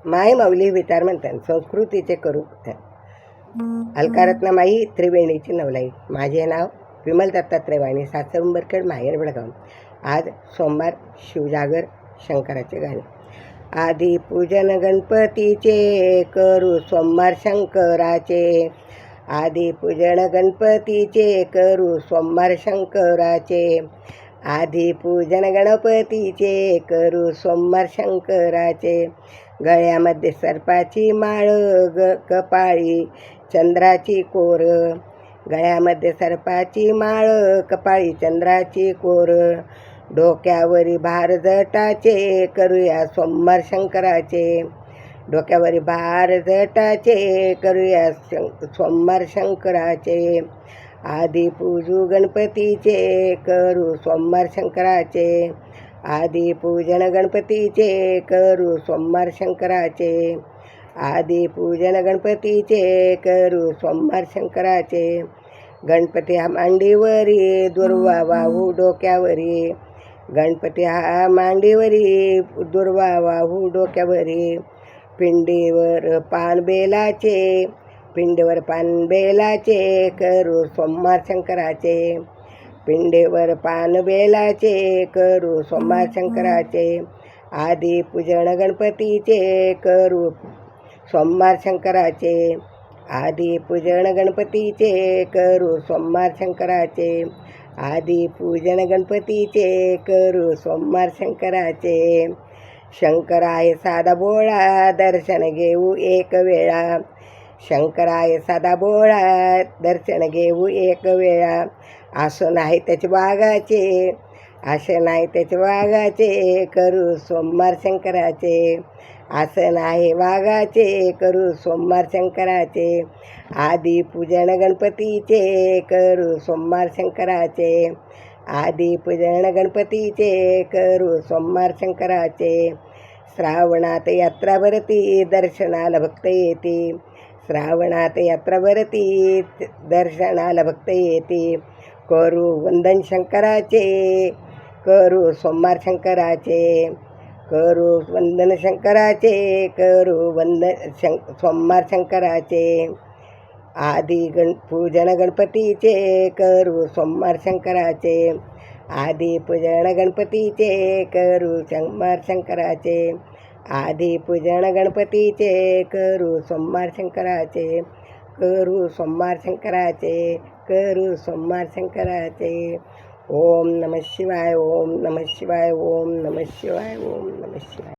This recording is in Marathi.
माय माऊली विचार म्हणतात संस्कृतीचे करू अलकारत्नमाई त्रिवेणीची नवलाई. माझे नाव विमल दत्तात्रय वाणी, सासर उंबरखेड, माहेर बेळगाव. आज सोमवार, शिवजागर, शंकराचे गाणे. आधी पूजन गणपतीचे करू सोमवार शंकराचे. आधी पूजन गणपतीचे करू सोमवार शंकराचे. आधी पूजन गणपतीचे करू सोमवार शंकराचे. गळ्यामध्ये सर्पाची माळ, कपाळी चंद्राची कोर. गळ्यामध्ये सर्पाची माळ, कपाळी चंद्राची कोर. डोक्यावरी भार जटाचे करूया सोमवार शंकराचे. डोक्यावरी भार जटाचे करूया सोमवार शंकराचे. आधी पूजू गणपतीचे करू सोमवार शंकराचे. आधी पूजन गणपतीचे करू सोमवार शंकराचे. आधी पूजन गणपतीचे करू सोमवार शंकराचे. गणपती हा मांडीवरी, दुर्वा वाहू डोक्यावरी. गणपती हा मांडीवरी, दुर्वा वाहू डोक्यावरी. पिंडीवर पानबेलाचे, पिंडीवर पानबेलाचे करू सोमवार शंकराचे. पिंडीवर पानबेलाचे करू सोमवार शंकराचे. आधी पूजन गणपतीचे करू सोमवार शंकराचे. आधी पूजन गणपतीचे करू सोमवार शंकराचे. आधी पूजन गणपतीचे करू सोमवार शंकराचे. शंकर आहे साधा बोळा, दर्शन घेऊ एक वेळा. शंकर आहे साधा बोळा, दर्शन घेऊ एक वेळा. असं नाही त्याचे वाघाचे, असं नाही त्याचे वाघाचे करू सोमवार शंकराचे. असं नाही वाघाचे करू सोमवार शंकराचे. आधी पूजन गणपतीचे करू सोमवार शंकराचे. आधी पूजन गणपतीचे करू सोमवार शंकराचे. श्रावणात यात्रा भरती, दर्शनाला भक्त येते. श्रावणात यात्रा भरती, दर्शनाला भक्त येते. करू वंदन शंकराचे, करू सोमवार शंकराचे. करू वंदन शंकराचे, करू सोमवार शंकराचे. आधी पूजन गणपतीचे करू सोमवार शंकराचे. आधी पूजन गणपतीचे करू सोमवार शंकराचे. आधी पूजन गणपतीचे करू सोमवार शंकराचे. करू सोमवार शंकराचे. करू सोमवार शंकराचे. ओम नमः शिवाय, ओम नमः शिवाय, ओम नमः शिवाय, ओम नमः शिवाय.